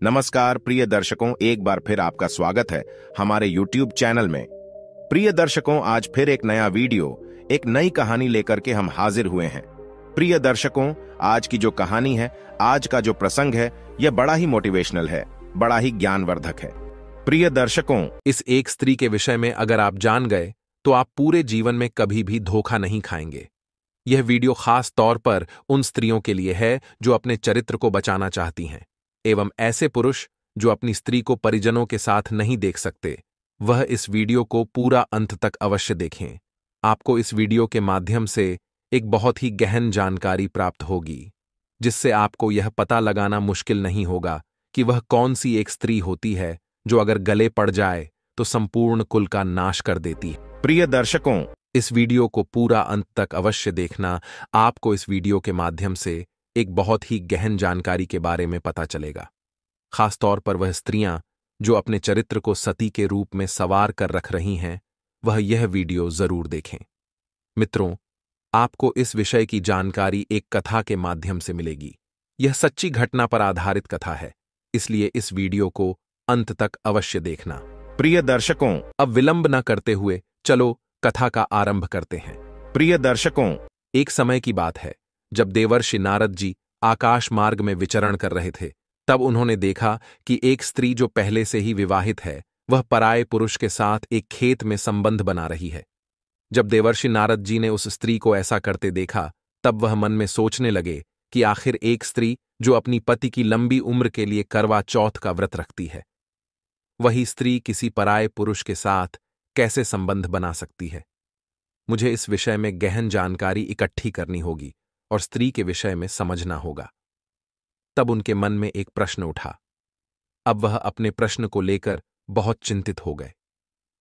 नमस्कार प्रिय दर्शकों, एक बार फिर आपका स्वागत है हमारे YouTube चैनल में। प्रिय दर्शकों, आज फिर एक नया वीडियो, एक नई कहानी लेकर के हम हाजिर हुए हैं। प्रिय दर्शकों, आज की जो कहानी है, आज का जो प्रसंग है, यह बड़ा ही मोटिवेशनल है, बड़ा ही ज्ञानवर्धक है। प्रिय दर्शकों, इस एक स्त्री के विषय में अगर आप जान गए तो आप पूरे जीवन में कभी भी धोखा नहीं खाएंगे। यह वीडियो खास तौर पर उन स्त्रियों के लिए है जो अपने चरित्र को बचाना चाहती हैं, एवं ऐसे पुरुष जो अपनी स्त्री को परिजनों के साथ नहीं देख सकते, वह इस वीडियो को पूरा अंत तक अवश्य देखें। आपको इस वीडियो के माध्यम से एक बहुत ही गहन जानकारी प्राप्त होगी, जिससे आपको यह पता लगाना मुश्किल नहीं होगा कि वह कौन सी एक स्त्री होती है जो अगर गले पड़ जाए तो संपूर्ण कुल का नाश कर देती है। प्रिय दर्शकों, इस वीडियो को पूरा अंत तक अवश्य देखना। आपको इस वीडियो के माध्यम से एक बहुत ही गहन जानकारी के बारे में पता चलेगा। खासतौर पर वह स्त्रियां जो अपने चरित्र को सती के रूप में सवार कर रख रही हैं, वह यह वीडियो जरूर देखें। मित्रों, आपको इस विषय की जानकारी एक कथा के माध्यम से मिलेगी। यह सच्ची घटना पर आधारित कथा है, इसलिए इस वीडियो को अंत तक अवश्य देखना। प्रिय दर्शकों, अब विलंब न करते हुए चलो कथा का आरंभ करते हैं। प्रिय दर्शकों, एक समय की बात है जब देवर्षि नारद जी आकाश मार्ग में विचरण कर रहे थे। तब उन्होंने देखा कि एक स्त्री जो पहले से ही विवाहित है, वह पराये पुरुष के साथ एक खेत में संबंध बना रही है। जब देवर्षि नारद जी ने उस स्त्री को ऐसा करते देखा, तब वह मन में सोचने लगे कि आखिर एक स्त्री जो अपनी पति की लंबी उम्र के लिए करवा चौथ का व्रत रखती है, वही स्त्री किसी पराये पुरुष के साथ कैसे संबंध बना सकती है। मुझे इस विषय में गहन जानकारी इकट्ठी करनी होगी और स्त्री के विषय में समझना होगा। तब उनके मन में एक प्रश्न उठा। अब वह अपने प्रश्न को लेकर बहुत चिंतित हो गए।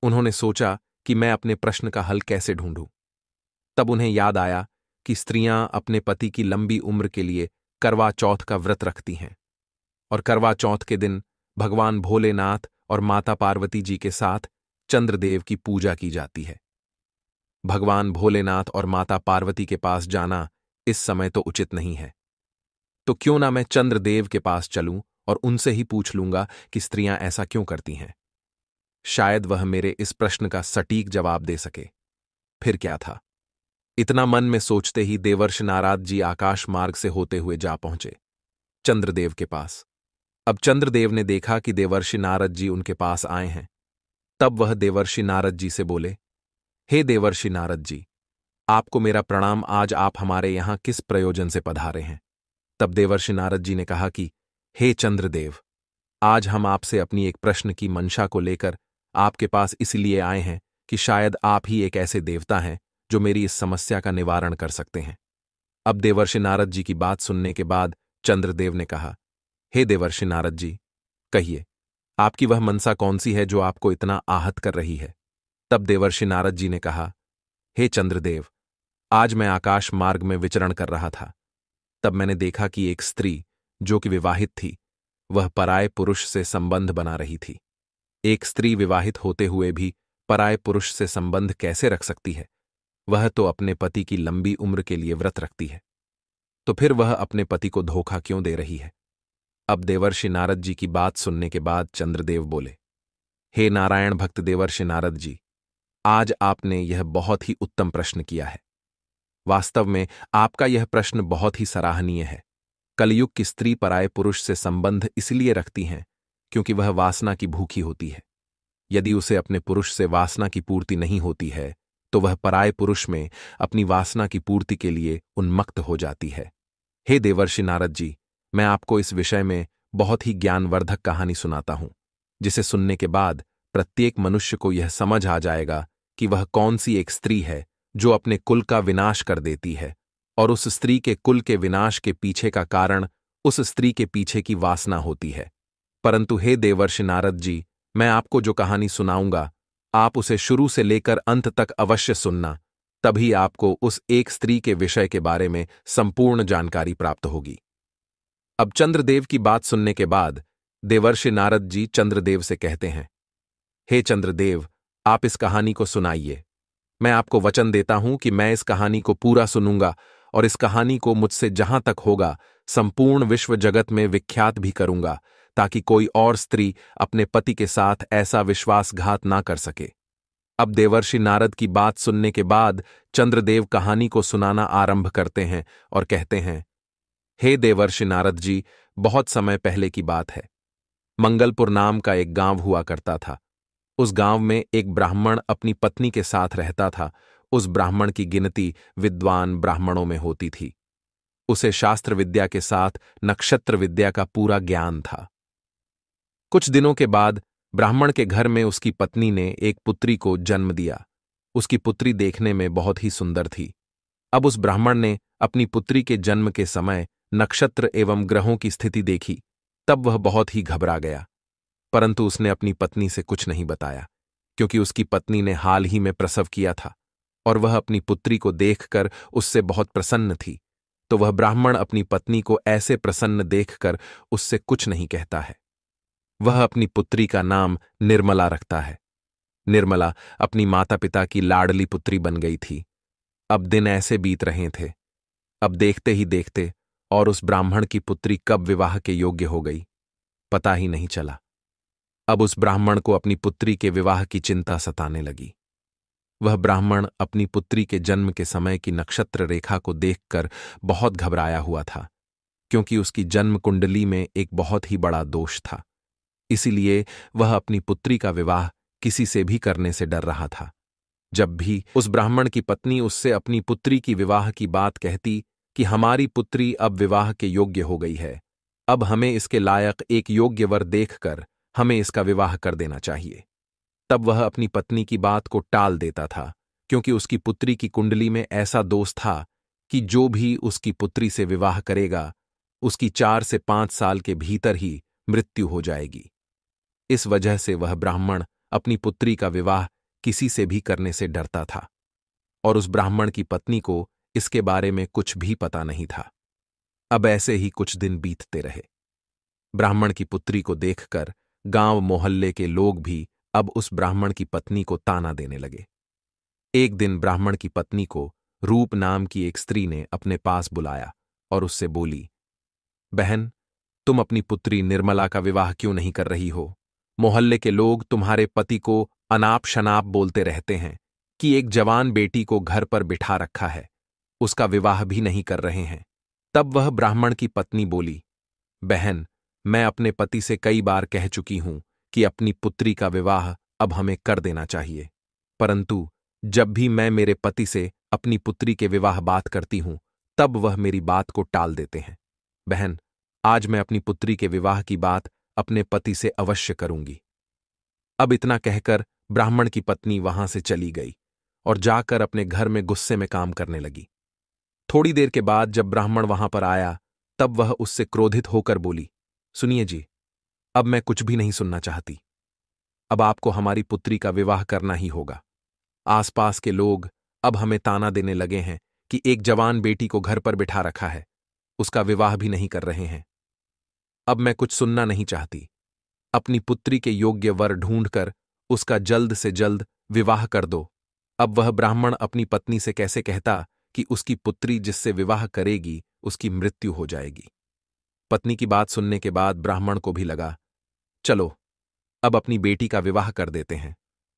उन्होंने सोचा कि मैं अपने प्रश्न का हल कैसे ढूंढूं। तब उन्हें याद आया कि स्त्रियां अपने पति की लंबी उम्र के लिए करवा चौथ का व्रत रखती हैं, और करवा चौथ के दिन भगवान भोलेनाथ और माता पार्वती जी के साथ चंद्रदेव की पूजा की जाती है। भगवान भोलेनाथ और माता पार्वती के पास जाना इस समय तो उचित नहीं है, तो क्यों ना मैं चंद्रदेव के पास चलूं और उनसे ही पूछ लूंगा कि स्त्रियां ऐसा क्यों करती हैं। शायद वह मेरे इस प्रश्न का सटीक जवाब दे सके। फिर क्या था, इतना मन में सोचते ही देवर्षि नारद जी आकाश मार्ग से होते हुए जा पहुंचे चंद्रदेव के पास। अब चंद्रदेव ने देखा कि देवर्षि नारद जी उनके पास आए हैं। तब वह देवर्षि नारद जी से बोले, हे देवर्षि नारद जी, आपको मेरा प्रणाम। आज आप हमारे यहां किस प्रयोजन से पधारे हैं? तब देवर्षि नारद जी ने कहा कि हे चंद्रदेव, आज हम आपसे अपनी एक प्रश्न की मंशा को लेकर आपके पास इसलिए आए हैं कि शायद आप ही एक ऐसे देवता हैं जो मेरी इस समस्या का निवारण कर सकते हैं। अब देवर्षि नारद जी की बात सुनने के बाद चंद्रदेव ने कहा, हे देवर्षि नारद जी, कहिए आपकी वह मनसा कौन सी है जो आपको इतना आहत कर रही है? तब देवर्षि नारद जी ने कहा, हे चंद्रदेव, आज मैं आकाश मार्ग में विचरण कर रहा था। तब मैंने देखा कि एक स्त्री जो कि विवाहित थी, वह पराये पुरुष से संबंध बना रही थी। एक स्त्री विवाहित होते हुए भी पराये पुरुष से संबंध कैसे रख सकती है? वह तो अपने पति की लंबी उम्र के लिए व्रत रखती है, तो फिर वह अपने पति को धोखा क्यों दे रही है? अब देवर्षि नारद जी की बात सुनने के बाद चंद्रदेव बोले, हे नारायण भक्त देवर्षि नारद जी, आज आपने यह बहुत ही उत्तम प्रश्न किया है। वास्तव में आपका यह प्रश्न बहुत ही सराहनीय है। कलयुग की स्त्री पराये पुरुष से संबंध इसलिए रखती हैं क्योंकि वह वासना की भूखी होती है। यदि उसे अपने पुरुष से वासना की पूर्ति नहीं होती है, तो वह पराये पुरुष में अपनी वासना की पूर्ति के लिए उन्मत्त हो जाती है। हे देवर्षि नारद जी, मैं आपको इस विषय में बहुत ही ज्ञानवर्धक कहानी सुनाता हूं, जिसे सुनने के बाद प्रत्येक मनुष्य को यह समझ आ जाएगा कि वह कौन सी एक स्त्री है जो अपने कुल का विनाश कर देती है, और उस स्त्री के कुल के विनाश के पीछे का कारण उस स्त्री के पीछे की वासना होती है। परंतु हे देवर्षि नारद जी, मैं आपको जो कहानी सुनाऊंगा, आप उसे शुरू से लेकर अंत तक अवश्य सुनना, तभी आपको उस एक स्त्री के विषय के बारे में संपूर्ण जानकारी प्राप्त होगी। अब चंद्रदेव की बात सुनने के बाद देवर्षि नारद जी चंद्रदेव से कहते हैं, हे चंद्रदेव, आप इस कहानी को सुनाइए। मैं आपको वचन देता हूं कि मैं इस कहानी को पूरा सुनूंगा और इस कहानी को मुझसे जहां तक होगा संपूर्ण विश्व जगत में विख्यात भी करूंगा, ताकि कोई और स्त्री अपने पति के साथ ऐसा विश्वासघात ना कर सके। अब देवर्षि नारद की बात सुनने के बाद चंद्रदेव कहानी को सुनाना आरंभ करते हैं और कहते हैं, हे देवर्षि नारद जी, बहुत समय पहले की बात है। मंगलपुर नाम का एक गांव हुआ करता था। उस गांव में एक ब्राह्मण अपनी पत्नी के साथ रहता था। उस ब्राह्मण की गिनती विद्वान ब्राह्मणों में होती थी। उसे शास्त्र विद्या के साथ नक्षत्र विद्या का पूरा ज्ञान था। कुछ दिनों के बाद ब्राह्मण के घर में उसकी पत्नी ने एक पुत्री को जन्म दिया। उसकी पुत्री देखने में बहुत ही सुंदर थी। अब उस ब्राह्मण ने अपनी पुत्री के जन्म के समय नक्षत्र एवं ग्रहों की स्थिति देखी, तब वह बहुत ही घबरा गया। परंतु उसने अपनी पत्नी से कुछ नहीं बताया, क्योंकि उसकी पत्नी ने हाल ही में प्रसव किया था और वह अपनी पुत्री को देखकर उससे बहुत प्रसन्न थी। तो वह ब्राह्मण अपनी पत्नी को ऐसे प्रसन्न देखकर उससे कुछ नहीं कहता है। वह अपनी पुत्री का नाम निर्मला रखता है। निर्मला अपनी माता पिता की लाडली पुत्री बन गई थी। अब दिन ऐसे बीत रहे थे। अब देखते ही देखते और उस ब्राह्मण की पुत्री कब विवाह के योग्य हो गई, पता ही नहीं चला। अब उस ब्राह्मण को अपनी पुत्री के विवाह की चिंता सताने लगी। वह ब्राह्मण अपनी पुत्री के जन्म के समय की नक्षत्र रेखा को देखकर बहुत घबराया हुआ था, क्योंकि उसकी जन्म कुंडली में एक बहुत ही बड़ा दोष था। इसीलिए वह अपनी पुत्री का विवाह किसी से भी करने से डर रहा था। जब भी उस ब्राह्मण की पत्नी उससे अपनी पुत्री की विवाह की बात कहती कि हमारी पुत्री अब विवाह के योग्य हो गई है, अब हमें इसके लायक एक योग्य वर देखकर हमें इसका विवाह कर देना चाहिए, तब वह अपनी पत्नी की बात को टाल देता था, क्योंकि उसकी पुत्री की कुंडली में ऐसा दोष था कि जो भी उसकी पुत्री से विवाह करेगा उसकी 4 से 5 साल के भीतर ही मृत्यु हो जाएगी। इस वजह से वह ब्राह्मण अपनी पुत्री का विवाह किसी से भी करने से डरता था और उस ब्राह्मण की पत्नी को इसके बारे में कुछ भी पता नहीं था। अब ऐसे ही कुछ दिन बीतते रहे। ब्राह्मण की पुत्री को देखकर गांव मोहल्ले के लोग भी अब उस ब्राह्मण की पत्नी को ताना देने लगे। एक दिन ब्राह्मण की पत्नी को रूप नाम की एक स्त्री ने अपने पास बुलाया और उससे बोली, बहन, तुम अपनी पुत्री निर्मला का विवाह क्यों नहीं कर रही हो? मोहल्ले के लोग तुम्हारे पति को अनाप शनाप बोलते रहते हैं कि एक जवान बेटी को घर पर बिठा रखा है, उसका विवाह भी नहीं कर रहे हैं। तब वह ब्राह्मण की पत्नी बोली, बहन, मैं अपने पति से कई बार कह चुकी हूं कि अपनी पुत्री का विवाह अब हमें कर देना चाहिए, परंतु जब भी मैं मेरे पति से अपनी पुत्री के विवाह बात करती हूं तब वह मेरी बात को टाल देते हैं। बहन, आज मैं अपनी पुत्री के विवाह की बात अपने पति से अवश्य करूंगी। अब इतना कहकर ब्राह्मण की पत्नी वहां से चली गई और जाकर अपने घर में गुस्से में काम करने लगी। थोड़ी देर के बाद जब ब्राह्मण वहां पर आया तब वह उससे क्रोधित होकर बोली, सुनिए जी, अब मैं कुछ भी नहीं सुनना चाहती। अब आपको हमारी पुत्री का विवाह करना ही होगा। आसपास के लोग अब हमें ताना देने लगे हैं कि एक जवान बेटी को घर पर बिठा रखा है, उसका विवाह भी नहीं कर रहे हैं। अब मैं कुछ सुनना नहीं चाहती। अपनी पुत्री के योग्य वर ढूंढकर उसका जल्द से जल्द विवाह कर दो। अब वह ब्राह्मण अपनी पत्नी से कैसे कहता कि उसकी पुत्री जिससे विवाह करेगी उसकी मृत्यु हो जाएगी। पत्नी की बात सुनने के बाद ब्राह्मण को भी लगा, चलो अब अपनी बेटी का विवाह कर देते हैं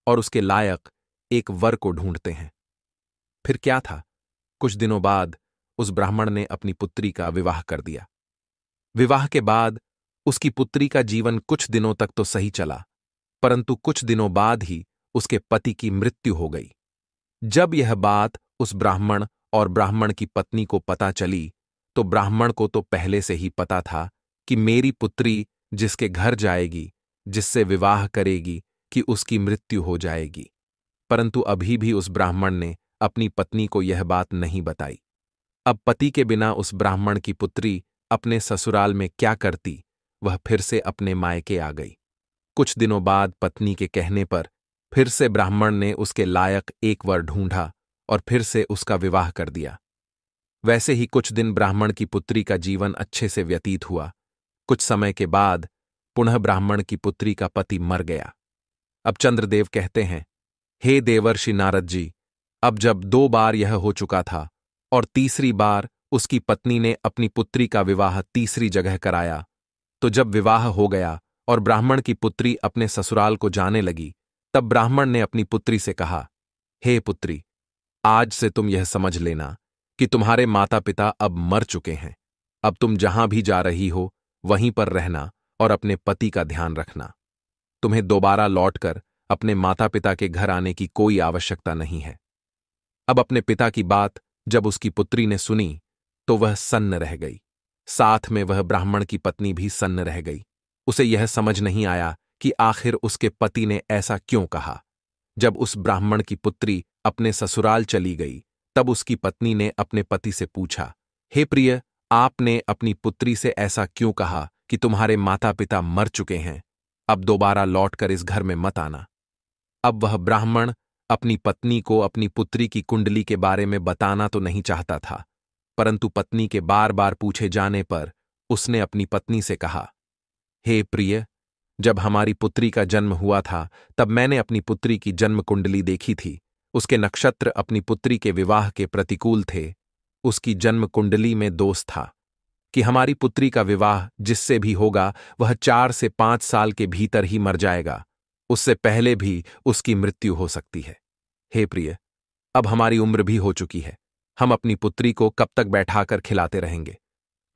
और उसके लायक एक वर को ढूंढते हैं। फिर क्या था, कुछ दिनों बाद उस ब्राह्मण ने अपनी पुत्री का विवाह कर दिया। विवाह के बाद उसकी पुत्री का जीवन कुछ दिनों तक तो सही चला, परंतु कुछ दिनों बाद ही उसके पति की मृत्यु हो गई। जब यह बात उस ब्राह्मण और ब्राह्मण की पत्नी को पता चली तो ब्राह्मण को तो पहले से ही पता था कि मेरी पुत्री जिसके घर जाएगी, जिससे विवाह करेगी, कि उसकी मृत्यु हो जाएगी, परंतु अभी भी उस ब्राह्मण ने अपनी पत्नी को यह बात नहीं बताई। अब पति के बिना उस ब्राह्मण की पुत्री अपने ससुराल में क्या करती, वह फिर से अपने मायके आ गई। कुछ दिनों बाद पत्नी के कहने पर फिर से ब्राह्मण ने उसके लायक एक वर ढूंढा और फिर से उसका विवाह कर दिया। वैसे ही कुछ दिन ब्राह्मण की पुत्री का जीवन अच्छे से व्यतीत हुआ। कुछ समय के बाद पुनः ब्राह्मण की पुत्री का पति मर गया। अब चंद्रदेव कहते हैं, हे देवर्षि नारद जी, अब जब 2 बार यह हो चुका था और तीसरी बार उसकी पत्नी ने अपनी पुत्री का विवाह तीसरी जगह कराया, तो जब विवाह हो गया और ब्राह्मण की पुत्री अपने ससुराल को जाने लगी, तब ब्राह्मण ने अपनी पुत्री से कहा, हे पुत्री, आज से तुम यह समझ लेना कि तुम्हारे माता पिता अब मर चुके हैं। अब तुम जहां भी जा रही हो वहीं पर रहना और अपने पति का ध्यान रखना। तुम्हें दोबारा लौटकर अपने माता पिता के घर आने की कोई आवश्यकता नहीं है। अब अपने पिता की बात जब उसकी पुत्री ने सुनी तो वह सन्न रह गई। साथ में वह ब्राह्मण की पत्नी भी सन्न रह गई। उसे यह समझ नहीं आया कि आखिर उसके पति ने ऐसा क्यों कहा। जब उस ब्राह्मण की पुत्री अपने ससुराल चली गई, तब उसकी पत्नी ने अपने पति से पूछा, हे प्रिय, आपने अपनी पुत्री से ऐसा क्यों कहा कि तुम्हारे माता पिता मर चुके हैं, अब दोबारा लौटकर इस घर में मत आना। अब वह ब्राह्मण अपनी पत्नी को अपनी पुत्री की कुंडली के बारे में बताना तो नहीं चाहता था, परंतु पत्नी के बार बार पूछे जाने पर उसने अपनी पत्नी से कहा, हे प्रिय, जब हमारी पुत्री का जन्म हुआ था तब मैंने अपनी पुत्री की जन्म कुंडली देखी थी। उसके नक्षत्र अपनी पुत्री के विवाह के प्रतिकूल थे। उसकी जन्म कुंडली में दोष था कि हमारी पुत्री का विवाह जिससे भी होगा वह 4 से 5 साल के भीतर ही मर जाएगा। उससे पहले भी उसकी मृत्यु हो सकती है। हे प्रिय, अब हमारी उम्र भी हो चुकी है। हम अपनी पुत्री को कब तक बैठाकर खिलाते रहेंगे?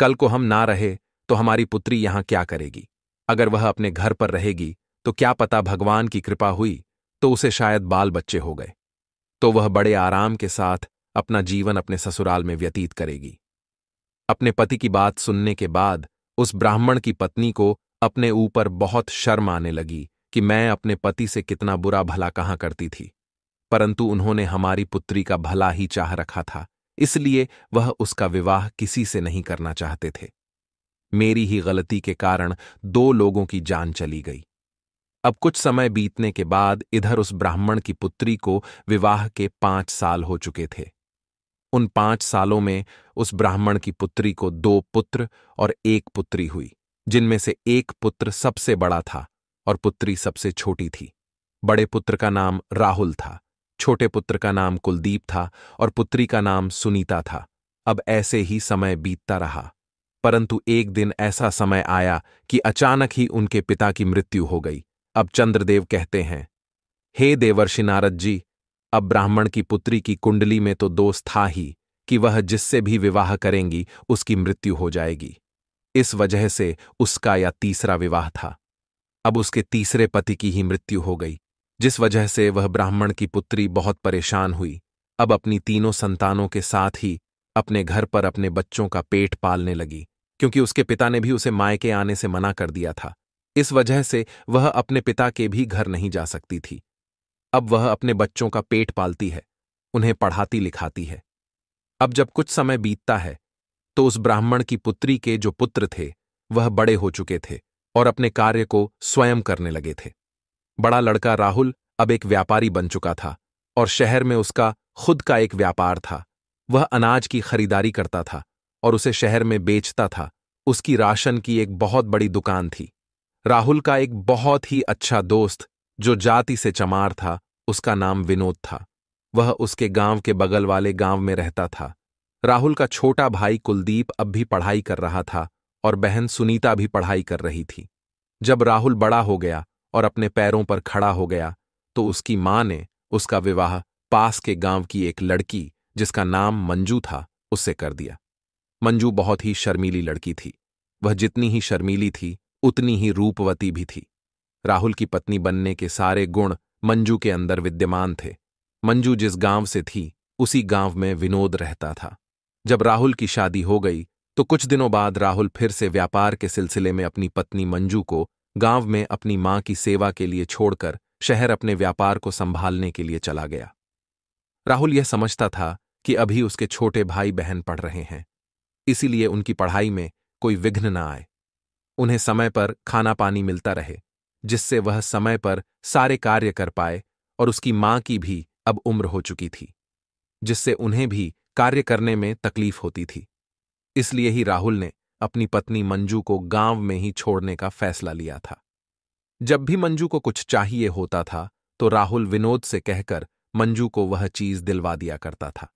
कल को हम ना रहे तो हमारी पुत्री यहां क्या करेगी? अगर वह अपने घर पर रहेगी तो क्या पता भगवान की कृपा हुई तो उसे शायद बाल बच्चे हो गए, तो वह बड़े आराम के साथ अपना जीवन अपने ससुराल में व्यतीत करेगी। अपने पति की बात सुनने के बाद उस ब्राह्मण की पत्नी को अपने ऊपर बहुत शर्म आने लगी कि मैं अपने पति से कितना बुरा भला कहाँ करती थी, परंतु उन्होंने हमारी पुत्री का भला ही चाह रखा था, इसलिए वह उसका विवाह किसी से नहीं करना चाहते थे। मेरी ही गलती के कारण 2 लोगों की जान चली गई। अब कुछ समय बीतने के बाद इधर उस ब्राह्मण की पुत्री को विवाह के 5 साल हो चुके थे। उन 5 सालों में उस ब्राह्मण की पुत्री को 2 पुत्र और 1 पुत्री हुई, जिनमें से 1 पुत्र सबसे बड़ा था और पुत्री सबसे छोटी थी। बड़े पुत्र का नाम राहुल था, छोटे पुत्र का नाम कुलदीप था और पुत्री का नाम सुनीता था। अब ऐसे ही समय बीतता रहा, परंतु एक दिन ऐसा समय आया कि अचानक ही उनके पिता की मृत्यु हो गई। अब चंद्रदेव कहते हैं, हे देवर्षि नारद जी, अब ब्राह्मण की पुत्री की कुंडली में तो दोष था ही कि वह जिससे भी विवाह करेंगी उसकी मृत्यु हो जाएगी। इस वजह से उसका यह तीसरा विवाह था। अब उसके तीसरे पति की ही मृत्यु हो गई, जिस वजह से वह ब्राह्मण की पुत्री बहुत परेशान हुई। अब अपनी 3 संतानों के साथ ही अपने घर पर अपने बच्चों का पेट पालने लगी, क्योंकि उसके पिता ने भी उसे मायके आने से मना कर दिया था। इस वजह से वह अपने पिता के भी घर नहीं जा सकती थी। अब वह अपने बच्चों का पेट पालती है, उन्हें पढ़ाती लिखाती है। अब जब कुछ समय बीतता है तो उस ब्राह्मण की पुत्री के जो पुत्र थे वह बड़े हो चुके थे और अपने कार्य को स्वयं करने लगे थे। बड़ा लड़का राहुल अब एक व्यापारी बन चुका था और शहर में उसका खुद का एक व्यापार था। वह अनाज की खरीदारी करता था और उसे शहर में बेचता था। उसकी राशन की एक बहुत बड़ी दुकान थी। राहुल का एक बहुत ही अच्छा दोस्त जो जाति से चमार था, उसका नाम विनोद था। वह उसके गांव के बगल वाले गांव में रहता था। राहुल का छोटा भाई कुलदीप अब भी पढ़ाई कर रहा था और बहन सुनीता भी पढ़ाई कर रही थी। जब राहुल बड़ा हो गया और अपने पैरों पर खड़ा हो गया तो उसकी मां ने उसका विवाह पास के गांव की एक लड़की जिसका नाम मंजू था उससे कर दिया। मंजू बहुत ही शर्मीली लड़की थी। वह जितनी ही शर्मीली थी उतनी ही रूपवती भी थी। राहुल की पत्नी बनने के सारे गुण मंजू के अंदर विद्यमान थे। मंजू जिस गांव से थी उसी गांव में विनोद रहता था। जब राहुल की शादी हो गई तो कुछ दिनों बाद राहुल फिर से व्यापार के सिलसिले में अपनी पत्नी मंजू को गांव में अपनी मां की सेवा के लिए छोड़कर शहर अपने व्यापार को संभालने के लिए चला गया। राहुल यह समझता था कि अभी उसके छोटे भाई बहन पढ़ रहे हैं, इसीलिए उनकी पढ़ाई में कोई विघ्न न आए। उन्हें समय पर खाना पानी मिलता रहे, जिससे वह समय पर सारे कार्य कर पाए, और उसकी मां की भी अब उम्र हो चुकी थी, जिससे उन्हें भी कार्य करने में तकलीफ होती थी। इसलिए ही राहुल ने अपनी पत्नी मंजू को गांव में ही छोड़ने का फैसला लिया था। जब भी मंजू को कुछ चाहिए होता था तो राहुल विनोद से कहकर मंजू को वह चीज दिलवा दिया करता था।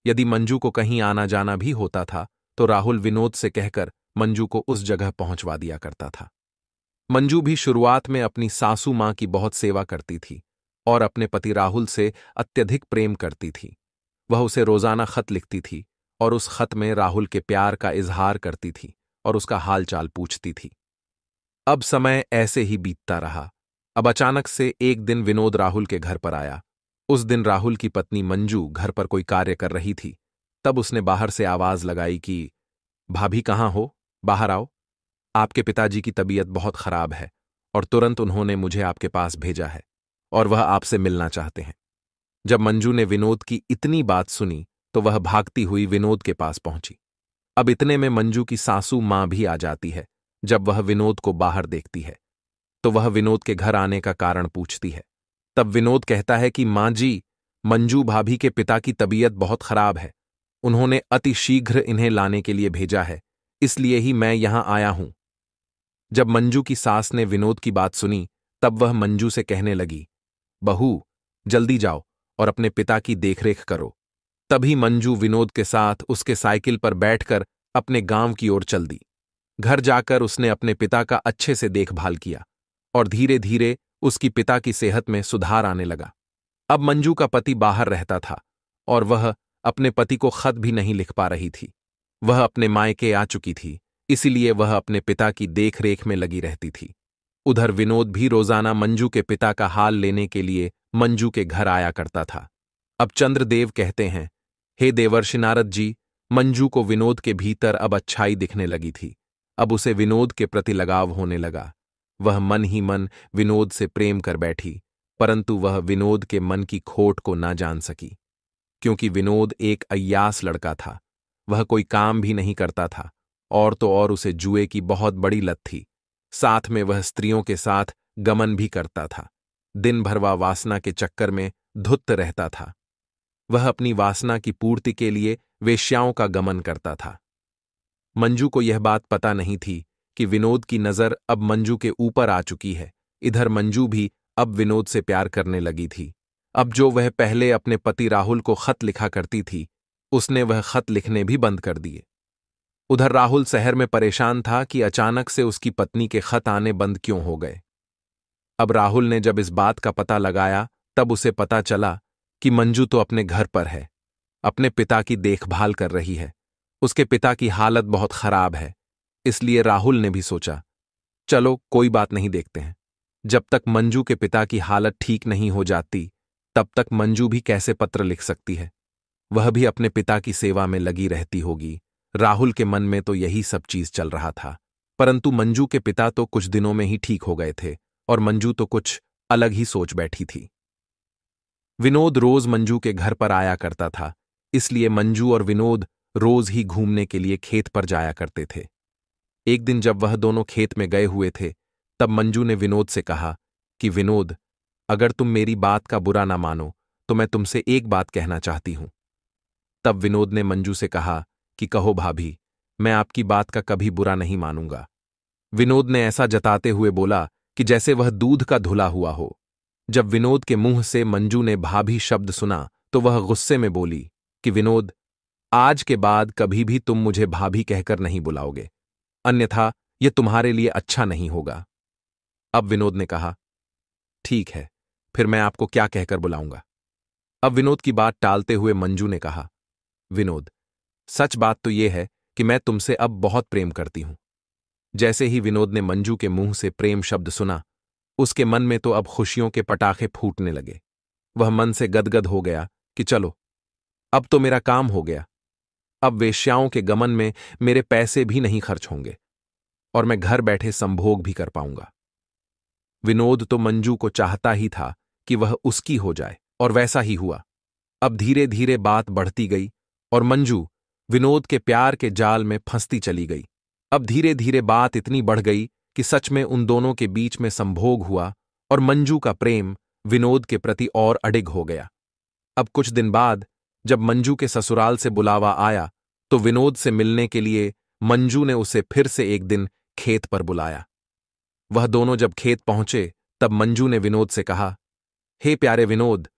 यदि मंजू को कहीं आना जाना भी होता था तो राहुल विनोद से कहकर मंजू को उस जगह पहुंचवा दिया करता था। मंजू भी शुरुआत में अपनी सासू मां की बहुत सेवा करती थी और अपने पति राहुल से अत्यधिक प्रेम करती थी। वह उसे रोजाना खत लिखती थी और उस खत में राहुल के प्यार का इजहार करती थी और उसका हालचाल पूछती थी। अब समय ऐसे ही बीतता रहा। अब अचानक से एक दिन विनोद राहुल के घर पर आया। उस दिन राहुल की पत्नी मंजू घर पर कोई कार्य कर रही थी। तब उसने बाहर से आवाज लगाई कि भाभी कहाँ हो, बाहर आओ। आपके पिताजी की तबीयत बहुत खराब है और तुरंत उन्होंने मुझे आपके पास भेजा है और वह आपसे मिलना चाहते हैं। जब मंजू ने विनोद की इतनी बात सुनी तो वह भागती हुई विनोद के पास पहुंची। अब इतने में मंजू की सासू मां भी आ जाती है। जब वह विनोद को बाहर देखती है तो वह विनोद के घर आने का कारण पूछती है। तब विनोद कहता है कि मां जी, मंजू भाभी के पिता की तबीयत बहुत खराब है। उन्होंने अति शीघ्र इन्हें लाने के लिए भेजा है, इसलिए ही मैं यहां आया हूं। जब मंजू की सास ने विनोद की बात सुनी तब वह मंजू से कहने लगी, बहू, जल्दी जाओ और अपने पिता की देखरेख करो। तभी मंजू विनोद के साथ उसके साइकिल पर बैठकर अपने गांव की ओर चल दी। घर जाकर उसने अपने पिता का अच्छे से देखभाल किया और धीरे धीरे उसकी पिता की सेहत में सुधार आने लगा। अब मंजू का पति बाहर रहता था और वह अपने पति को खत भी नहीं लिख पा रही थी। वह अपने मायके आ चुकी थी, इसीलिए वह अपने पिता की देखरेख में लगी रहती थी। उधर विनोद भी रोजाना मंजू के पिता का हाल लेने के लिए मंजू के घर आया करता था। अब चंद्रदेव कहते हैं, हे देवर्षि नारद जी, मंजू को विनोद के भीतर अब अच्छाई दिखने लगी थी। अब उसे विनोद के प्रति लगाव होने लगा। वह मन ही मन विनोद से प्रेम कर बैठी, परंतु वह विनोद के मन की खोट को ना जान सकी, क्योंकि विनोद एक अय्यास लड़का था। वह कोई काम भी नहीं करता था और तो और उसे जुए की बहुत बड़ी लत थी। साथ में वह स्त्रियों के साथ गमन भी करता था। दिन भर वह वासना के चक्कर में धुत रहता था। वह अपनी वासना की पूर्ति के लिए वेश्याओं का गमन करता था। मंजू को यह बात पता नहीं थी कि विनोद की नजर अब मंजू के ऊपर आ चुकी है। इधर मंजू भी अब विनोद से प्यार करने लगी थी। अब जो वह पहले अपने पति राहुल को खत लिखा करती थी, उसने वह खत लिखने भी बंद कर दिए। उधर राहुल शहर में परेशान था कि अचानक से उसकी पत्नी के खत आने बंद क्यों हो गए। अब राहुल ने जब इस बात का पता लगाया तब उसे पता चला कि मंजू तो अपने घर पर है, अपने पिता की देखभाल कर रही है। उसके पिता की हालत बहुत खराब है। इसलिए राहुल ने भी सोचा, चलो कोई बात नहीं, देखते हैं। जब तक मंजू के पिता की हालत ठीक नहीं हो जाती तब तक मंजू भी कैसे पत्र लिख सकती है। वह भी अपने पिता की सेवा में लगी रहती होगी। राहुल के मन में तो यही सब चीज चल रहा था। परंतु मंजू के पिता तो कुछ दिनों में ही ठीक हो गए थे और मंजू तो कुछ अलग ही सोच बैठी थी। विनोद रोज मंजू के घर पर आया करता था, इसलिए मंजू और विनोद रोज ही घूमने के लिए खेत पर जाया करते थे। एक दिन जब वह दोनों खेत में गए हुए थे तब मंजू ने विनोद से कहा कि विनोद, अगर तुम मेरी बात का बुरा ना मानो तो मैं तुमसे एक बात कहना चाहती हूं। तब विनोद ने मंजू से कहा कि कहो भाभी, मैं आपकी बात का कभी बुरा नहीं मानूंगा। विनोद ने ऐसा जताते हुए बोला कि जैसे वह दूध का धुला हुआ हो। जब विनोद के मुंह से मंजू ने भाभी शब्द सुना तो वह गुस्से में बोली कि विनोद, आज के बाद कभी भी तुम मुझे भाभी कहकर नहीं बुलाओगे, अन्यथा यह तुम्हारे लिए अच्छा नहीं होगा। अब विनोद ने कहा, ठीक है, फिर मैं आपको क्या कहकर बुलाऊंगा। अब विनोद की बात टालते हुए मंजू ने कहा, विनोद, सच बात तो यह है कि मैं तुमसे अब बहुत प्रेम करती हूं। जैसे ही विनोद ने मंजू के मुंह से प्रेम शब्द सुना, उसके मन में तो अब खुशियों के पटाखे फूटने लगे। वह मन से गदगद हो गया कि चलो, अब तो मेरा काम हो गया। अब वेश्याओं के गमन में मेरे पैसे भी नहीं खर्च होंगे और मैं घर बैठे संभोग भी कर पाऊंगा। विनोद तो मंजू को चाहता ही था कि वह उसकी हो जाए और वैसा ही हुआ। अब धीरे धीरे बात बढ़ती गई और मंजू विनोद के प्यार के जाल में फंसती चली गई। अब धीरे धीरे बात इतनी बढ़ गई कि सच में उन दोनों के बीच में संभोग हुआ और मंजू का प्रेम विनोद के प्रति और अडिग हो गया। अब कुछ दिन बाद जब मंजू के ससुराल से बुलावा आया तो विनोद से मिलने के लिए मंजू ने उसे फिर से एक दिन खेत पर बुलाया। वह दोनों जब खेत पहुंचे तब मंजू ने विनोद से कहा, हे प्यारे विनोद,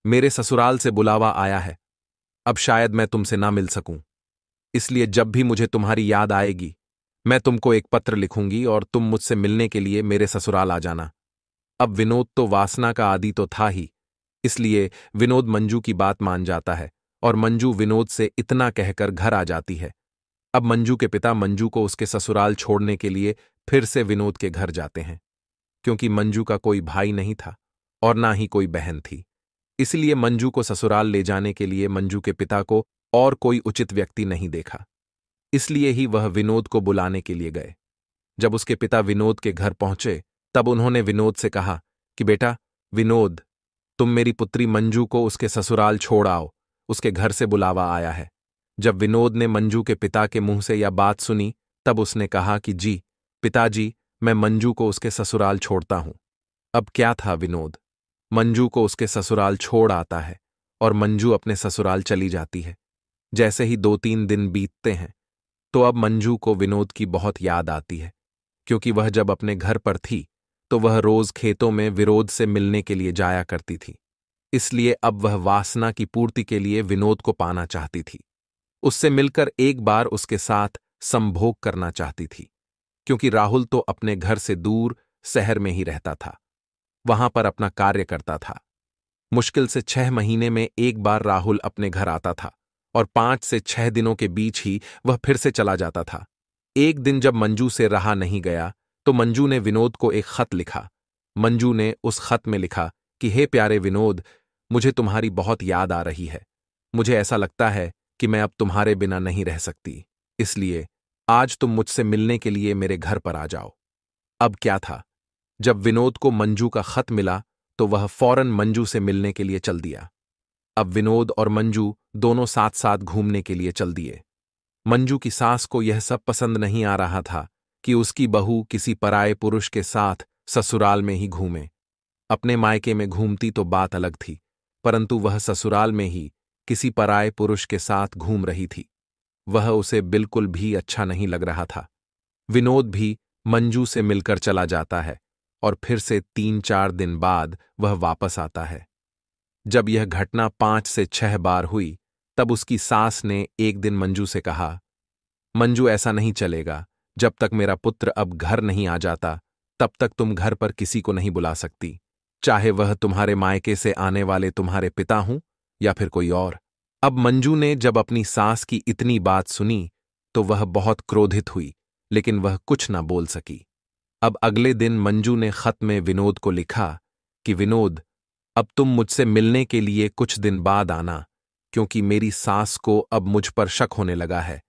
मेरे ससुराल से बुलावा आया है। अब शायद मैं तुमसे ना मिल सकूं, इसलिए जब भी मुझे तुम्हारी याद आएगी मैं तुमको एक पत्र लिखूंगी और तुम मुझसे मिलने के लिए मेरे ससुराल आ जाना। अब विनोद तो वासना का आदी तो था ही, इसलिए विनोद मंजू की बात मान जाता है और मंजू विनोद से इतना कहकर घर आ जाती है। अब मंजू के पिता मंजू को उसके ससुराल छोड़ने के लिए फिर से विनोद के घर जाते हैं, क्योंकि मंजू का कोई भाई नहीं था और ना ही कोई बहन थी। इसलिए मंजू को ससुराल ले जाने के लिए मंजू के पिता को और कोई उचित व्यक्ति नहीं देखा, इसलिए ही वह विनोद को बुलाने के लिए गए। जब उसके पिता विनोद के घर पहुंचे तब उन्होंने विनोद से कहा कि बेटा विनोद, तुम मेरी पुत्री मंजू को उसके ससुराल छोड़ आओ, उसके घर से बुलावा आया है। जब विनोद ने मंजू के पिता के मुंह से यह बात सुनी तब उसने कहा कि जी पिताजी, मैं मंजू को उसके ससुराल छोड़ता हूं। अब क्या था विनोद, मंजू को उसके ससुराल छोड़ आता है और मंजू अपने ससुराल चली जाती है। जैसे ही 2-3 दिन बीतते हैं तो अब मंजू को विनोद की बहुत याद आती है, क्योंकि वह जब अपने घर पर थी तो वह रोज खेतों में विनोद से मिलने के लिए जाया करती थी। इसलिए अब वह वासना की पूर्ति के लिए विनोद को पाना चाहती थी, उससे मिलकर एक बार उसके साथ संभोग करना चाहती थी, क्योंकि राहुल तो अपने घर से दूर शहर में ही रहता था, वहां पर अपना कार्य करता था। मुश्किल से 6 महीने में एक बार राहुल अपने घर आता था और 5 से 6 दिनों के बीच ही वह फिर से चला जाता था। एक दिन जब मंजू से रहा नहीं गया तो मंजू ने विनोद को एक खत लिखा। मंजू ने उस खत में लिखा कि हे प्यारे विनोद, मुझे तुम्हारी बहुत याद आ रही है। मुझे ऐसा लगता है कि मैं अब तुम्हारे बिना नहीं रह सकती, इसलिए आज तुम मुझसे मिलने के लिए मेरे घर पर आ जाओ। अब क्या था, जब विनोद को मंजू का खत मिला तो वह फौरन मंजू से मिलने के लिए चल दिया। अब विनोद और मंजू दोनों साथ साथ घूमने के लिए चल दिए। मंजू की सास को यह सब पसंद नहीं आ रहा था कि उसकी बहू किसी पराये पुरुष के साथ ससुराल में ही घूमे। अपने मायके में घूमती तो बात अलग थी, परंतु वह ससुराल में ही किसी पराये पुरुष के साथ घूम रही थी। वह उसे बिल्कुल भी अच्छा नहीं लग रहा था। विनोद भी मंजू से मिलकर चला जाता है और फिर से 3-4 दिन बाद वह वापस आता है। जब यह घटना 5 से 6 बार हुई तब उसकी सास ने एक दिन मंजू से कहा, मंजू ऐसा नहीं चलेगा, जब तक मेरा पुत्र अब घर नहीं आ जाता तब तक तुम घर पर किसी को नहीं बुला सकती, चाहे वह तुम्हारे मायके से आने वाले तुम्हारे पिता हों या फिर कोई और। अब मंजू ने जब अपनी सास की इतनी बात सुनी तो वह बहुत क्रोधित हुई, लेकिन वह कुछ न बोल सकी। अब अगले दिन मंजू ने खत में विनोद को लिखा कि विनोद, अब तुम मुझसे मिलने के लिए कुछ दिन बाद आना, क्योंकि मेरी सास को अब मुझ पर शक होने लगा है।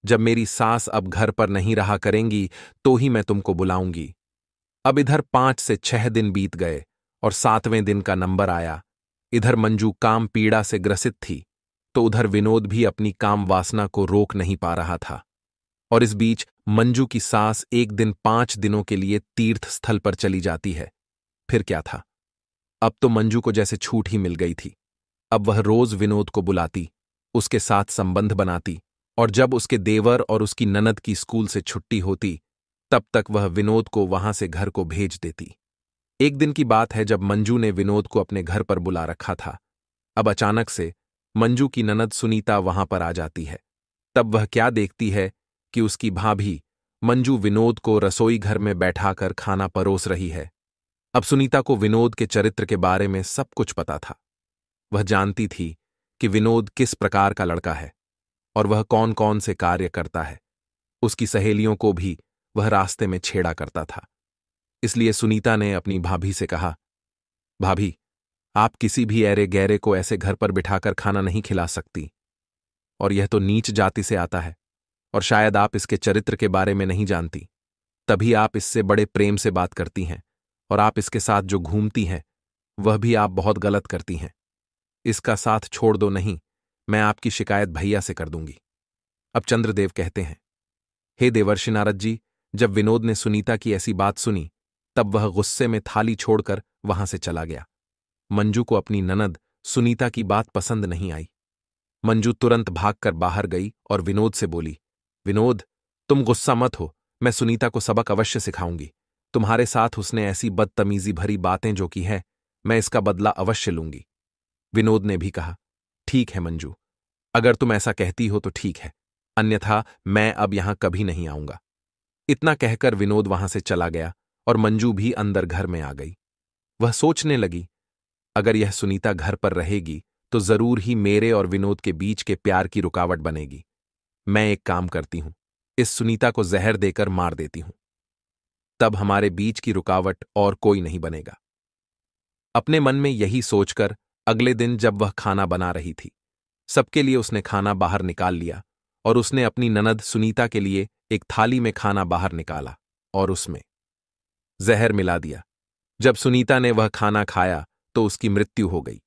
जब मेरी सास अब घर पर नहीं रहा करेंगी तो ही मैं तुमको बुलाऊंगी। अब इधर 5 से 6 दिन बीत गए और 7वें दिन का नंबर आया। इधर मंजू काम पीड़ा से ग्रसित थी तो उधर विनोद भी अपनी काम वासना को रोक नहीं पा रहा था। और इस बीच मंजू की सास एक दिन 5 दिनों के लिए तीर्थ स्थल पर चली जाती है। फिर क्या था, अब तो मंजू को जैसे छूट ही मिल गई थी। अब वह रोज विनोद को बुलाती, उसके साथ संबंध बनाती, और जब उसके देवर और उसकी ननद की स्कूल से छुट्टी होती तब तक वह विनोद को वहां से घर को भेज देती। एक दिन की बात है जब मंजू ने विनोद को अपने घर पर बुला रखा था। अब अचानक से मंजू की ननद सुनीता वहां पर आ जाती है। तब वह क्या देखती है कि उसकी भाभी मंजू विनोद को रसोई घर में बैठाकर खाना परोस रही है। अब सुनीता को विनोद के चरित्र के बारे में सब कुछ पता था। वह जानती थी कि विनोद किस प्रकार का लड़का है और वह कौन कौन से कार्य करता है। उसकी सहेलियों को भी वह रास्ते में छेड़ा करता था। इसलिए सुनीता ने अपनी भाभी से कहा, भाभी, आप किसी भी ऐरे गैरे को ऐसे घर पर बिठाकर खाना नहीं खिला सकती, और यह तो नीच जाति से आता है, और शायद आप इसके चरित्र के बारे में नहीं जानती, तभी आप इससे बड़े प्रेम से बात करती हैं, और आप इसके साथ जो घूमती हैं वह भी आप बहुत गलत करती हैं। इसका साथ छोड़ दो, नहीं मैं आपकी शिकायत भैया से कर दूंगी। अब चंद्रदेव कहते हैं, हे देवर्षि नारद जी, जब विनोद ने सुनीता की ऐसी बात सुनी तब वह गुस्से में थाली छोड़कर वहां से चला गया। मंजू को अपनी ननद सुनीता की बात पसंद नहीं आई। मंजू तुरंत भागकर बाहर गई और विनोद से बोली, विनोद, तुम गुस्सा मत हो, मैं सुनीता को सबक अवश्य सिखाऊंगी। तुम्हारे साथ उसने ऐसी बदतमीजी भरी बातें जो की है, मैं इसका बदला अवश्य लूंगी। विनोद ने भी कहा, ठीक है मंजू, अगर तुम ऐसा कहती हो तो ठीक है, अन्यथा मैं अब यहां कभी नहीं आऊंगा। इतना कहकर विनोद वहां से चला गया और मंजू भी अंदर घर में आ गई। वह सोचने लगी, अगर यह सुनीता घर पर रहेगी तो जरूर ही मेरे और विनोद के बीच के प्यार की रुकावट बनेगी। मैं एक काम करती हूं, इस सुनीता को जहर देकर मार देती हूं, तब हमारे बीच की रुकावट और कोई नहीं बनेगा। अपने मन में यही सोचकर अगले दिन जब वह खाना बना रही थी, सबके लिए उसने खाना बाहर निकाल लिया और उसने अपनी ननद सुनीता के लिए एक थाली में खाना बाहर निकाला और उसमें जहर मिला दिया। जब सुनीता ने वह खाना खाया तो उसकी मृत्यु हो गई।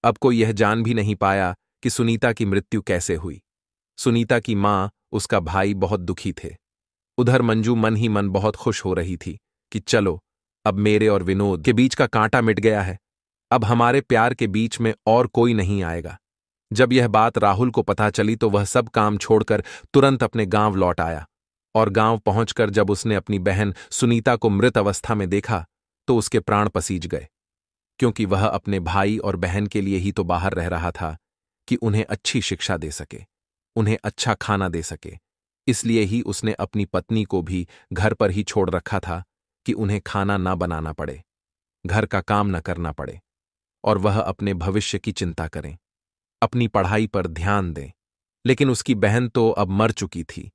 अब कोई यह जान भी नहीं पाया कि सुनीता की मृत्यु कैसे हुई। सुनीता की मां, उसका भाई बहुत दुखी थे। उधर मंजू मन ही मन बहुत खुश हो रही थी कि चलो, अब मेरे और विनोद के बीच का कांटा मिट गया है, अब हमारे प्यार के बीच में और कोई नहीं आएगा। जब यह बात राहुल को पता चली तो वह सब काम छोड़कर तुरंत अपने गांव लौट आया और गांव पहुंचकर जब उसने अपनी बहन सुनीता को मृत अवस्था में देखा तो उसके प्राण पसीज गए, क्योंकि वह अपने भाई और बहन के लिए ही तो बाहर रह रहा था कि उन्हें अच्छी शिक्षा दे सके, उन्हें अच्छा खाना दे सके। इसलिए ही उसने अपनी पत्नी को भी घर पर ही छोड़ रखा था कि उन्हें खाना ना बनाना पड़े, घर का काम न करना पड़े और वह अपने भविष्य की चिंता करें, अपनी पढ़ाई पर ध्यान दें। लेकिन उसकी बहन तो अब मर चुकी थी,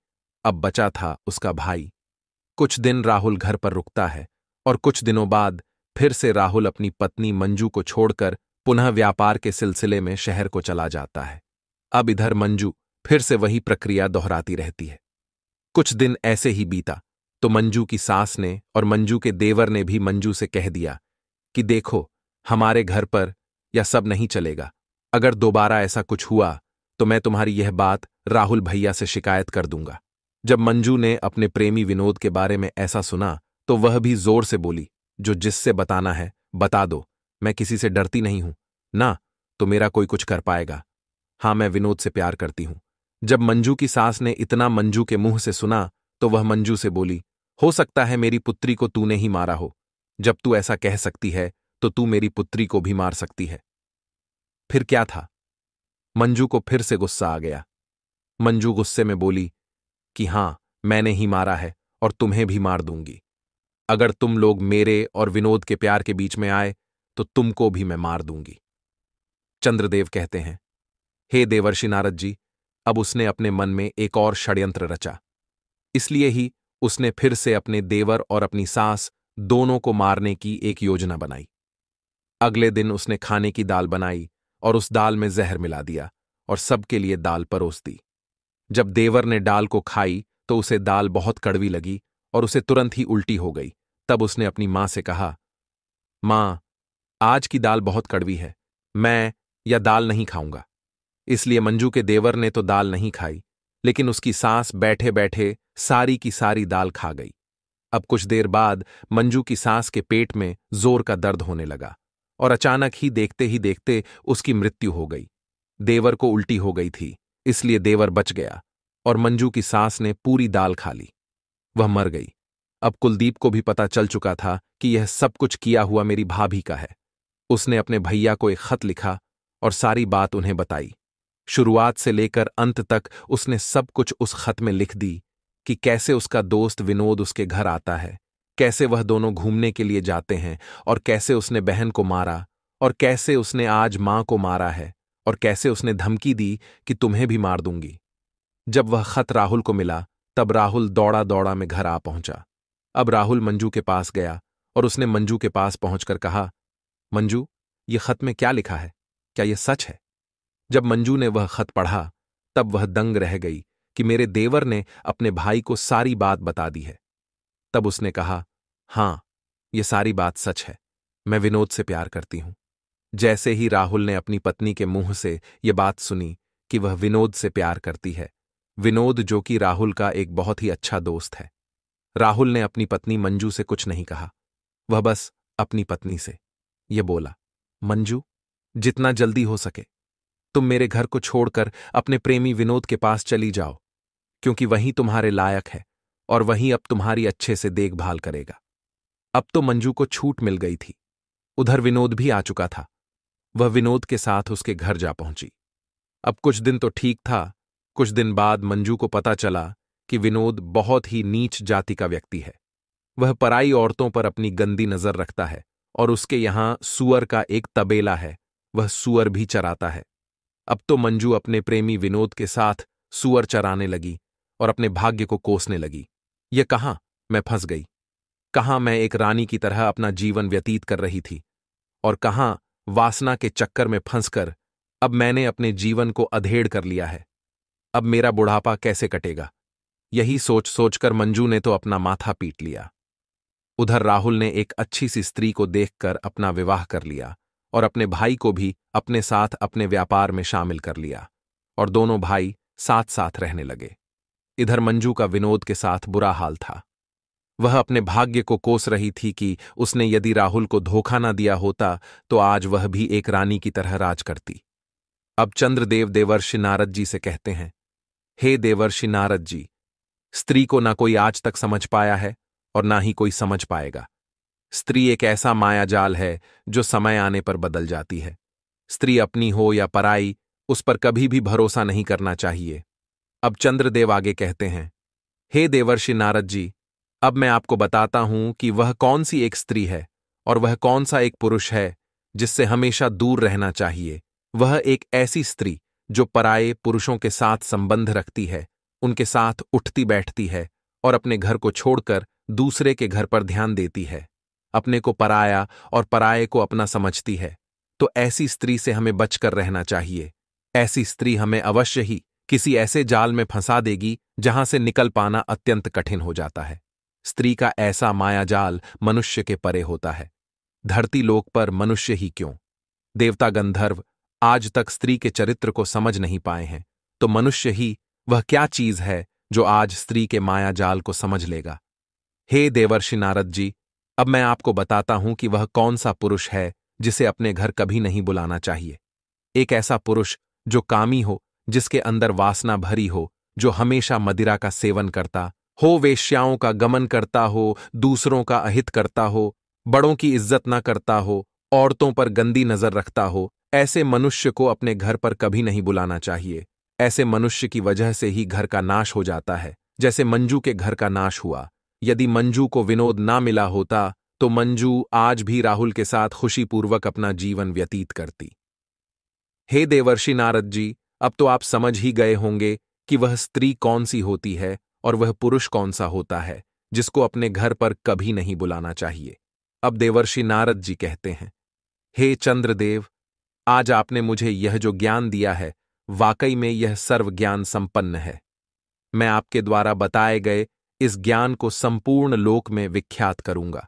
अब बचा था उसका भाई। कुछ दिन राहुल घर पर रुकता है और कुछ दिनों बाद फिर से राहुल अपनी पत्नी मंजू को छोड़कर पुनः व्यापार के सिलसिले में शहर को चला जाता है। अब इधर मंजू फिर से वही प्रक्रिया दोहराती रहती है। कुछ दिन ऐसे ही बीता तो मंजू की सास ने और मंजू के देवर ने भी मंजू से कह दिया कि देखो, हमारे घर पर यह सब नहीं चलेगा। अगर दोबारा ऐसा कुछ हुआ तो मैं तुम्हारी यह बात राहुल भैया से शिकायत कर दूंगा। जब मंजू ने अपने प्रेमी विनोद के बारे में ऐसा सुना तो वह भी जोर से बोली, जो जिससे बताना है बता दो, मैं किसी से डरती नहीं हूं ना, तो मेरा कोई कुछ कर पाएगा। हां, मैं विनोद से प्यार करती हूं। जब मंजू की सास ने इतना मंजू के मुंह से सुना तो वह मंजू से बोली, हो सकता है मेरी पुत्री को तूने ही मारा हो। जब तू ऐसा कह सकती है तो तू मेरी पुत्री को भी मार सकती है। फिर क्या था? मंजू को फिर से गुस्सा आ गया। मंजू गुस्से में बोली कि हां, मैंने ही मारा है और तुम्हें भी मार दूंगी। अगर तुम लोग मेरे और विनोद के प्यार के बीच में आए तो तुमको भी मैं मार दूंगी। चंद्रदेव कहते हैं, हे देवर्षि नारद जी, अब उसने अपने मन में एक और षड्यंत्र रचा। इसलिए ही उसने फिर से अपने देवर और अपनी सास दोनों को मारने की एक योजना बनाई। अगले दिन उसने खाने की दाल बनाई और उस दाल में जहर मिला दिया और सबके लिए दाल परोस दी। जब देवर ने दाल को खाई तो उसे दाल बहुत कड़वी लगी और उसे तुरंत ही उल्टी हो गई। तब उसने अपनी मां से कहा, मां, आज की दाल बहुत कड़वी है, मैं यह दाल नहीं खाऊंगा। इसलिए मंजू के देवर ने तो दाल नहीं खाई, लेकिन उसकी सास बैठे बैठे सारी की सारी दाल खा गई। अब कुछ देर बाद मंजू की सास के पेट में जोर का दर्द होने लगा और अचानक ही देखते उसकी मृत्यु हो गई। देवर को उल्टी हो गई थी, इसलिए देवर बच गया और मंजू की सास ने पूरी दाल खा ली। वह मर गई। अब कुलदीप को भी पता चल चुका था कि यह सब कुछ किया हुआ मेरी भाभी का है। उसने अपने भैया को एक खत लिखा और सारी बात उन्हें बताई। शुरुआत से लेकर अंत तक उसने सब कुछ उस खत में लिख दी कि कैसे उसका दोस्त विनोद उसके घर आता है, कैसे वह दोनों घूमने के लिए जाते हैं और कैसे उसने बहन को मारा और कैसे उसने आज मां को मारा है और कैसे उसने धमकी दी कि तुम्हें भी मार दूंगी। जब वह खत राहुल को मिला तब राहुल दौड़ा दौड़ा में घर आ पहुंचा। अब राहुल मंजू के पास गया और उसने मंजू के पास पहुंचकर कहा, मंजू, ये खत में क्या लिखा है? क्या यह सच है? जब मंजू ने वह खत पढ़ा तब वह दंग रह गई कि मेरे देवर ने अपने भाई को सारी बात बता दी है। तब उसने कहा, हां, यह सारी बात सच है, मैं विनोद से प्यार करती हूं। जैसे ही राहुल ने अपनी पत्नी के मुंह से यह बात सुनी कि वह विनोद से प्यार करती है, विनोद जो कि राहुल का एक बहुत ही अच्छा दोस्त है, राहुल ने अपनी पत्नी मंजू से कुछ नहीं कहा। वह बस अपनी पत्नी से यह बोला, मंजू, जितना जल्दी हो सके तुम मेरे घर को छोड़कर अपने प्रेमी विनोद के पास चली जाओ, क्योंकि वही तुम्हारे लायक है और वही अब तुम्हारी अच्छे से देखभाल करेगा। अब तो मंजू को छूट मिल गई थी। उधर विनोद भी आ चुका था। वह विनोद के साथ उसके घर जा पहुंची। अब कुछ दिन तो ठीक था। कुछ दिन बाद मंजू को पता चला कि विनोद बहुत ही नीच जाति का व्यक्ति है। वह पराई औरतों पर अपनी गंदी नजर रखता है और उसके यहां सूअर का एक तबेला है, वह सूअर भी चराता है। अब तो मंजू अपने प्रेमी विनोद के साथ सूअर चराने लगी और अपने भाग्य को कोसने लगी। यह कहां मैं फंस गई, कहां मैं एक रानी की तरह अपना जीवन व्यतीत कर रही थी और कहां वासना के चक्कर में फंसकर अब मैंने अपने जीवन को अधेड़ कर लिया है। अब मेरा बुढ़ापा कैसे कटेगा, यही सोच सोचकर मंजू ने तो अपना माथा पीट लिया। उधर राहुल ने एक अच्छी सी स्त्री को देखकर अपना विवाह कर लिया और अपने भाई को भी अपने साथ अपने व्यापार में शामिल कर लिया और दोनों भाई साथ साथ रहने लगे। इधर मंजू का विनोद के साथ बुरा हाल था। वह अपने भाग्य को कोस रही थी कि उसने यदि राहुल को धोखा न दिया होता तो आज वह भी एक रानी की तरह राज करती। अब चंद्रदेव देवर्षि नारद जी से कहते हैं, हे देवर्षि नारद जी, स्त्री को ना कोई आज तक समझ पाया है और ना ही कोई समझ पाएगा। स्त्री एक ऐसा मायाजाल है जो समय आने पर बदल जाती है। स्त्री अपनी हो या पराई, उस पर कभी भी भरोसा नहीं करना चाहिए। अब चंद्रदेव आगे कहते हैं, हे देवर्षि नारद जी, अब मैं आपको बताता हूं कि वह कौन सी एक स्त्री है और वह कौन सा एक पुरुष है जिससे हमेशा दूर रहना चाहिए। वह एक ऐसी स्त्री जो पराये पुरुषों के साथ संबंध रखती है, उनके साथ उठती बैठती है और अपने घर को छोड़कर दूसरे के घर पर ध्यान देती है, अपने को पराया और पराये को अपना समझती है। तो ऐसी स्त्री से हमें बचकर रहना चाहिए। ऐसी स्त्री हमें अवश्य ही किसी ऐसे जाल में फंसा देगी जहां से निकल पाना अत्यंत कठिन हो जाता है। स्त्री का ऐसा मायाजाल मनुष्य के परे होता है। धरती लोक पर मनुष्य ही क्यों, देवता गंधर्व आज तक स्त्री के चरित्र को समझ नहीं पाए हैं, तो मनुष्य ही वह क्या चीज है जो आज स्त्री के मायाजाल को समझ लेगा। हे देवर्षि नारद जी, अब मैं आपको बताता हूं कि वह कौन सा पुरुष है जिसे अपने घर कभी नहीं बुलाना चाहिए। एक ऐसा पुरुष जो कामी हो, जिसके अंदर वासना भरी हो, जो हमेशा मदिरा का सेवन करता हो, वेश्याओं का गमन करता हो, दूसरों का अहित करता हो, बड़ों की इज्जत न करता हो, औरतों पर गंदी नजर रखता हो, ऐसे मनुष्य को अपने घर पर कभी नहीं बुलाना चाहिए। ऐसे मनुष्य की वजह से ही घर का नाश हो जाता है, जैसे मंजू के घर का नाश हुआ। यदि मंजू को विनोद ना मिला होता तो मंजू आज भी राहुल के साथ खुशीपूर्वक अपना जीवन व्यतीत करती। हे देवर्षि नारद जी, अब तो आप समझ ही गए होंगे कि वह स्त्री कौन सी होती है और वह पुरुष कौन सा होता है जिसको अपने घर पर कभी नहीं बुलाना चाहिए। अब देवर्षि नारद जी कहते हैं, हे चंद्रदेव, आज आपने मुझे यह जो ज्ञान दिया है, वाकई में यह सर्व ज्ञान संपन्न है। मैं आपके द्वारा बताए गए इस ज्ञान को संपूर्ण लोक में विख्यात करूंगा।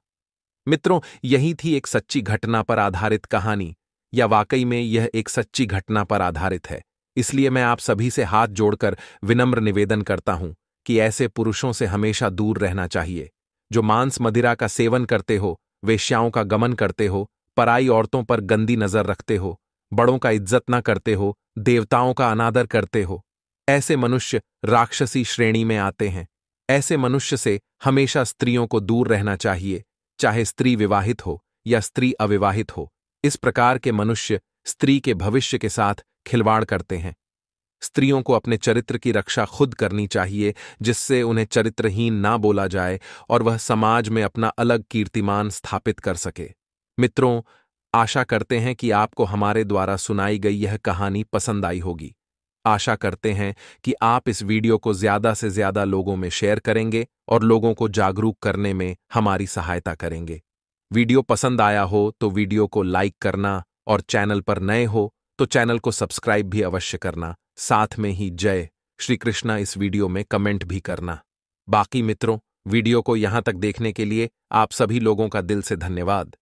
मित्रों, यही थी एक सच्ची घटना पर आधारित कहानी, या वाकई में यह एक सच्ची घटना पर आधारित है। इसलिए मैं आप सभी से हाथ जोड़कर विनम्र निवेदन करता हूं कि ऐसे पुरुषों से हमेशा दूर रहना चाहिए, जो मांस मदिरा का सेवन करते हो, वेश्याओं का गमन करते हो, पराई औरतों पर गंदी नजर रखते हो, बड़ों का इज्जत न करते हो, देवताओं का अनादर करते हो। ऐसे मनुष्य राक्षसी श्रेणी में आते हैं। ऐसे मनुष्य से हमेशा स्त्रियों को दूर रहना चाहिए, चाहे स्त्री विवाहित हो या स्त्री अविवाहित हो। इस प्रकार के मनुष्य स्त्री के भविष्य के साथ खिलवाड़ करते हैं। स्त्रियों को अपने चरित्र की रक्षा खुद करनी चाहिए, जिससे उन्हें चरित्रहीन ना बोला जाए और वह समाज में अपना अलग कीर्तिमान स्थापित कर सके। मित्रों, आशा करते हैं कि आपको हमारे द्वारा सुनाई गई यह कहानी पसंद आई होगी। आशा करते हैं कि आप इस वीडियो को ज्यादा से ज्यादा लोगों में शेयर करेंगे और लोगों को जागरूक करने में हमारी सहायता करेंगे। वीडियो पसंद आया हो तो वीडियो को लाइक करना और चैनल पर नए हो तो चैनल को सब्सक्राइब भी अवश्य करना। साथ में ही जय श्री कृष्णा इस वीडियो में कमेंट भी करना। बाकी मित्रों, वीडियो को यहां तक देखने के लिए आप सभी लोगों का दिल से धन्यवाद।